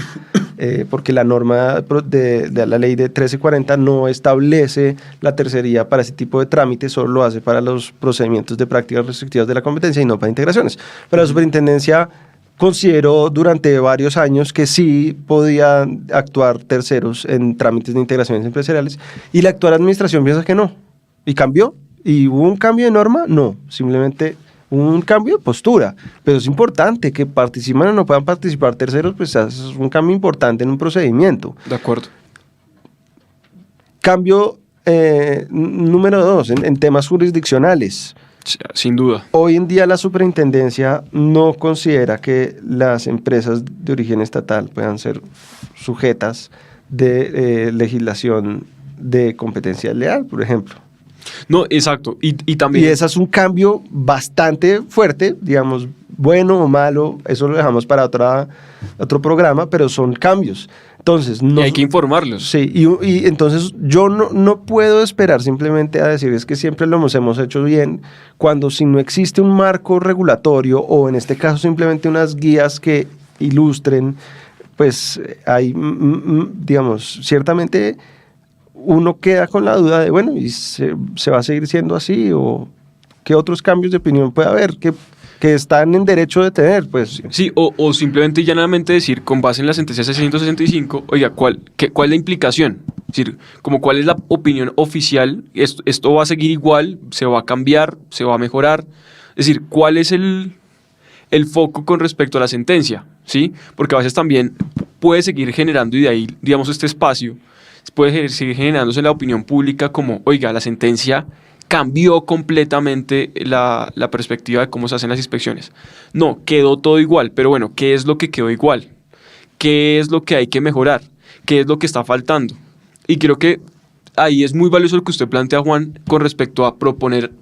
porque la norma de la ley de 1340 no establece la tercería para ese tipo de trámites, solo lo hace para los procedimientos de prácticas restrictivas de la competencia y no para integraciones. Pero la superintendencia consideró durante varios años que sí podían actuar terceros en trámites de integraciones empresariales y la actual administración piensa que no. ¿Y cambió? ¿Y hubo un cambio de norma? No, simplemente un cambio de postura, pero es importante que participen o no puedan participar terceros, pues es un cambio importante en un procedimiento. De acuerdo. Cambio número 2, en temas jurisdiccionales. Sin duda. Hoy en día la superintendencia no considera que las empresas de origen estatal puedan ser sujetas de legislación de competencia leal, por ejemplo. No, exacto. Y también... Y ese es un cambio bastante fuerte, digamos, bueno o malo, eso lo dejamos para otro programa, pero son cambios. Entonces, y hay que informarlos. Sí, y entonces yo no puedo esperar simplemente a decir es que siempre lo hemos hecho bien, cuando si no existe un marco regulatorio o en este caso simplemente unas guías que ilustren, pues hay, digamos, ciertamente uno queda con la duda de, bueno, ¿y se va a seguir siendo así? ¿O qué otros cambios de opinión puede haber que están en derecho de tener? Pues sí, o simplemente y llanamente decir, con base en la sentencia 665, oiga, ¿cuál es la implicación? Es decir, como cuál es la opinión oficial, esto va a seguir igual, se va a cambiar, se va a mejorar. Es decir, ¿cuál es el foco con respecto a la sentencia? ¿Sí? Porque a veces también puede seguir generando, y de ahí, digamos, este espacio, puede seguir generándose la opinión pública como, oiga, la sentencia cambió completamente la perspectiva de cómo se hacen las inspecciones. No, quedó todo igual, pero bueno, ¿qué es lo que quedó igual? ¿Qué es lo que hay que mejorar? ¿Qué es lo que está faltando? Y creo que ahí es muy valioso lo que usted plantea, Juan, con respecto a proponer,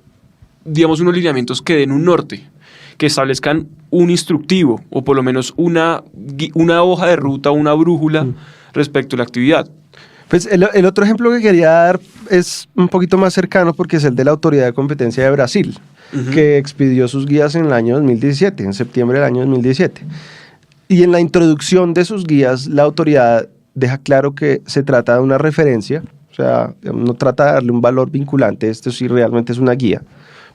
digamos, unos lineamientos que den un norte, que establezcan un instructivo o por lo menos una hoja de ruta, una brújula respecto a la actividad. Pues el otro ejemplo que quería dar es un poquito más cercano porque es el de la Autoridad de Competencia de Brasil, que expidió sus guías en el año 2017, en septiembre del año 2017. Y en la introducción de sus guías, la autoridad deja claro que se trata de una referencia, o sea, no trata de darle un valor vinculante, esto sí realmente es una guía,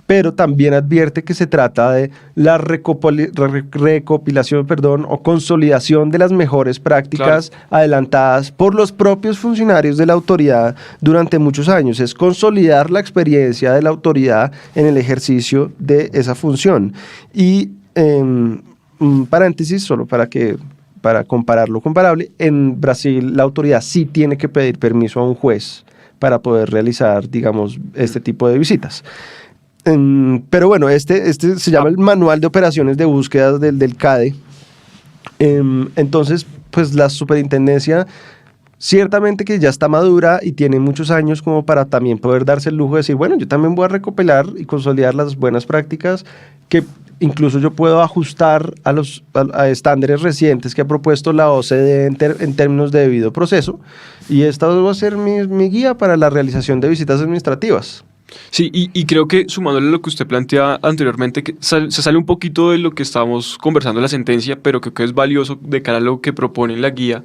pero también advierte que se trata de la recopilación o consolidación de las mejores prácticas adelantadas por los propios funcionarios de la autoridad durante muchos años. Es consolidar la experiencia de la autoridad en el ejercicio de esa función. Y un paréntesis, solo para comparar lo comparable, en Brasil la autoridad sí tiene que pedir permiso a un juez para poder realizar, digamos, este tipo de visitas. Pero bueno, este se llama el Manual de Operaciones de Búsqueda del CADE. Entonces, pues la superintendencia ciertamente que ya está madura y tiene muchos años como para también poder darse el lujo de decir, bueno, yo también voy a recopilar y consolidar las buenas prácticas que incluso yo puedo ajustar a estándares recientes que ha propuesto la OCDE en términos de debido proceso, y esta va a ser mi guía para la realización de visitas administrativas. Sí, y creo que sumándole a lo que usted plantea anteriormente, que se sale un poquito de lo que estábamos conversando en la sentencia, pero creo que es valioso de cara a lo que propone en la guía,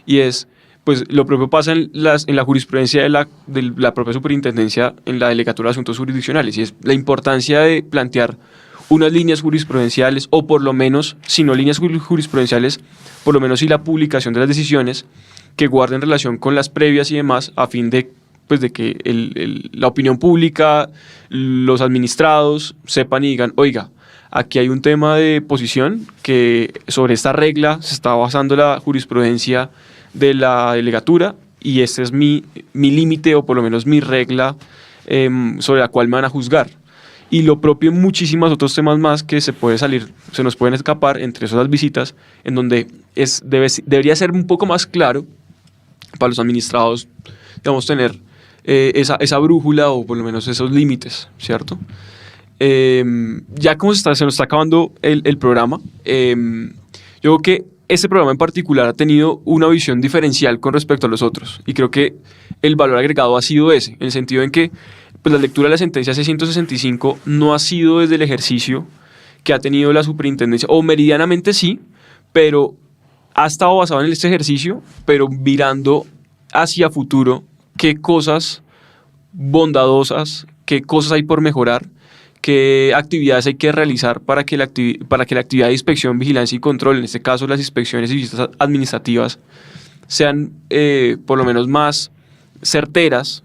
y es, pues lo propio pasa en la jurisprudencia de la propia superintendencia en la Delegatura de Asuntos Jurisdiccionales, y es la importancia de plantear unas líneas jurisprudenciales, o por lo menos, si no líneas jurisprudenciales, por lo menos sí la publicación de las decisiones que guarden relación con las previas y demás, a fin de pues de que la opinión pública, los administrados sepan y digan, oiga, aquí hay un tema de posición que sobre esta regla se está basando la jurisprudencia de la delegatura y este es mi límite o por lo menos mi regla sobre la cual me van a juzgar. Y lo propio en muchísimos otros temas más que se nos pueden escapar, entre esas visitas, en donde debería ser un poco más claro para los administrados, digamos, tener esa brújula o por lo menos esos límites, ¿cierto? Ya como se nos está acabando el programa, yo creo que este programa en particular ha tenido una visión diferencial con respecto a los otros y creo que el valor agregado ha sido ese, en el sentido en que pues, la lectura de la sentencia C-165 no ha sido desde el ejercicio que ha tenido la superintendencia, o meridianamente sí, pero ha estado basado en este ejercicio, pero mirando hacia futuro qué cosas bondadosas, qué cosas hay por mejorar, qué actividades hay que realizar para que la actividad de inspección, vigilancia y control, en este caso las inspecciones y visitas administrativas, sean por lo menos más certeras,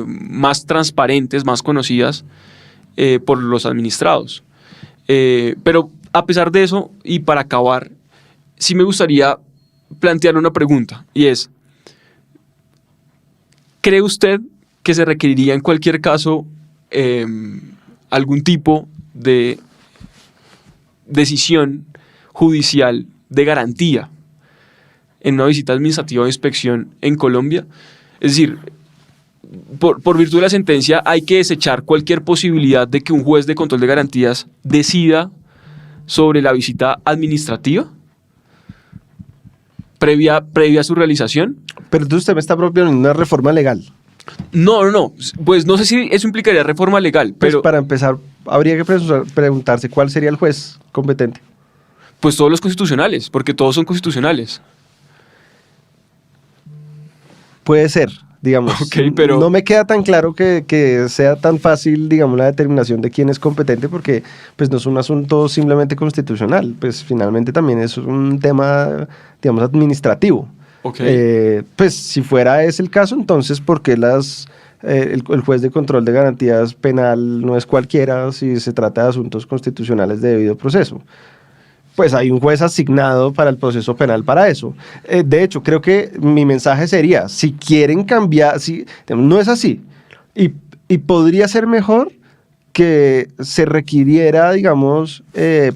más transparentes, más conocidas por los administrados. Pero a pesar de eso, y para acabar, sí me gustaría plantear una pregunta, y es, ¿cree usted que se requeriría en cualquier caso algún tipo de decisión judicial de garantía en una visita administrativa de inspección en Colombia? Es decir, por virtud de la sentencia hay que desechar cualquier posibilidad de que un juez de control de garantías decida sobre la visita administrativa previa a su realización. Pero entonces usted me está proponiendo una reforma legal. No, pues no sé si eso implicaría reforma legal, Pues pero para empezar, habría que preguntarse cuál sería el juez competente. pues todos los constitucionales, porque todos son constitucionales. Puede ser, digamos. Ok, pero no me queda tan claro que sea tan fácil, digamos, la determinación de quién es competente, porque pues no es un asunto simplemente constitucional, pues finalmente también es un tema, digamos, administrativo. okay. Pues si fuera ese el caso, entonces ¿por qué el juez de control de garantías penal no es cualquiera si se trata de asuntos constitucionales de debido proceso? Pues hay un juez asignado para el proceso penal para eso. De hecho, creo que mi mensaje sería, si quieren cambiar, no es así, y podría ser mejor que se requiriera, digamos,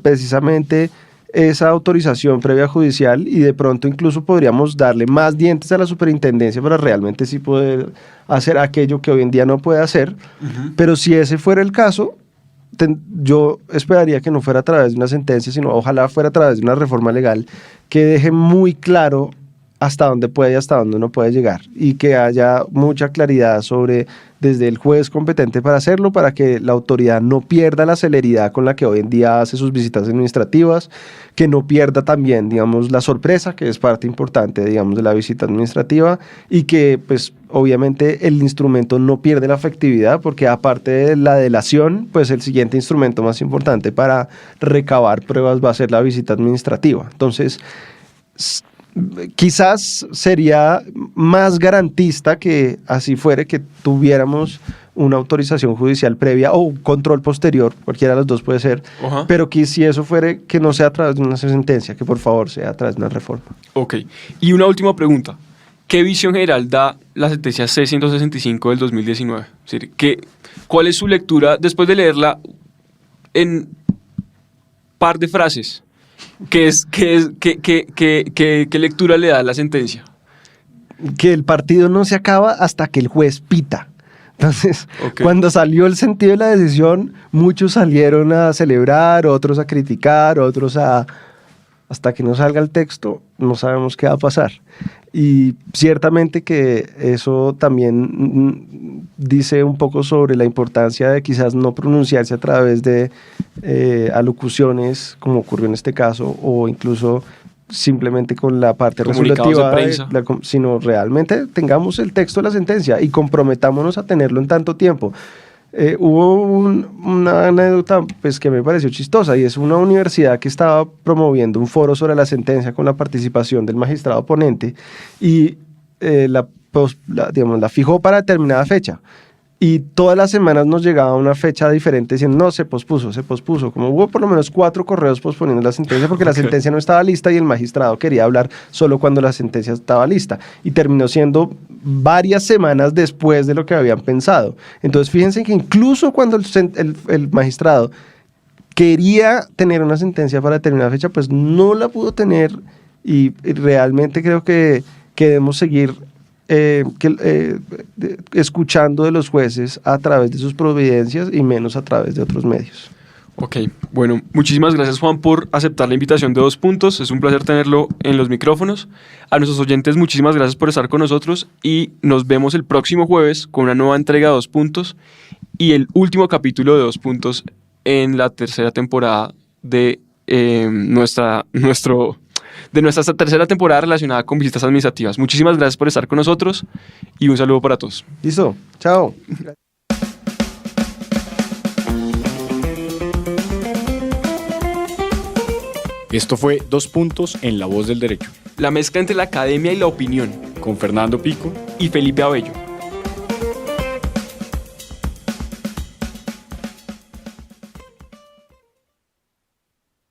precisamente esa autorización previa judicial y de pronto incluso podríamos darle más dientes a la superintendencia para realmente sí poder hacer aquello que hoy en día no puede hacer. Uh-huh. Pero si ese fuera el caso, yo esperaría que no fuera a través de una sentencia, sino ojalá fuera a través de una reforma legal que deje muy claro hasta dónde puede y hasta dónde no puede llegar y que haya mucha claridad sobre desde el juez competente para hacerlo, para que la autoridad no pierda la celeridad con la que hoy en día hace sus visitas administrativas, que no pierda también, digamos, la sorpresa, que es parte importante, digamos, de la visita administrativa, y que, pues, obviamente el instrumento no pierde la efectividad, porque aparte de la delación, pues el siguiente instrumento más importante para recabar pruebas va a ser la visita administrativa. Entonces, quizás sería más garantista que así fuere, que tuviéramos una autorización judicial previa o un control posterior, cualquiera de los dos puede ser, Ajá. pero que si eso fuere, que no sea a través de una sentencia, que por favor sea a través de una reforma. Ok. Y una última pregunta. ¿Qué visión general da la sentencia C-165 del 2019? Es decir, ¿cuál es su lectura después de leerla en par de frases? ¿Qué lectura le da la sentencia? Que el partido no se acaba hasta que el juez pita. Entonces, Ok. cuando salió el sentido de la decisión, muchos salieron a celebrar, otros a criticar, otros a... Hasta que no salga el texto, no sabemos qué va a pasar. Y ciertamente que eso también dice un poco sobre la importancia de quizás no pronunciarse a través de alocuciones, como ocurrió en este caso, o incluso simplemente con la parte Comunicados resolutiva, de prensa. sino realmente tengamos el texto de la sentencia y comprometámonos a tenerlo en tanto tiempo. Hubo una anécdota pues, que me pareció chistosa, y es una universidad que estaba promoviendo un foro sobre la sentencia con la participación del magistrado ponente, y la fijó para determinada fecha. Y todas las semanas nos llegaba una fecha diferente diciendo, no, se pospuso. Como hubo por lo menos 4 correos posponiendo la sentencia porque la sentencia no estaba lista y el magistrado quería hablar solo cuando la sentencia estaba lista. Y terminó siendo varias semanas después de lo que habían pensado. Entonces, fíjense que incluso cuando el magistrado quería tener una sentencia para determinada fecha, pues no la pudo tener, y realmente creo que debemos seguir escuchando de los jueces a través de sus providencias y menos a través de otros medios. Ok, bueno, muchísimas gracias, Juan, por aceptar la invitación de 2 Puntos. Es un placer tenerlo en los micrófonos. A nuestros oyentes, muchísimas gracias por estar con nosotros y nos vemos el próximo jueves con una nueva entrega de 2 Puntos y el último capítulo de 2 Puntos en la tercera temporada de nuestra tercera temporada relacionada con visitas administrativas. Muchísimas gracias por estar con nosotros y un saludo para todos. Listo, chao. Esto fue 2 Puntos en La Voz del Derecho, La mezcla entre la academia y la opinión, con Fernando Pico y Felipe Abello.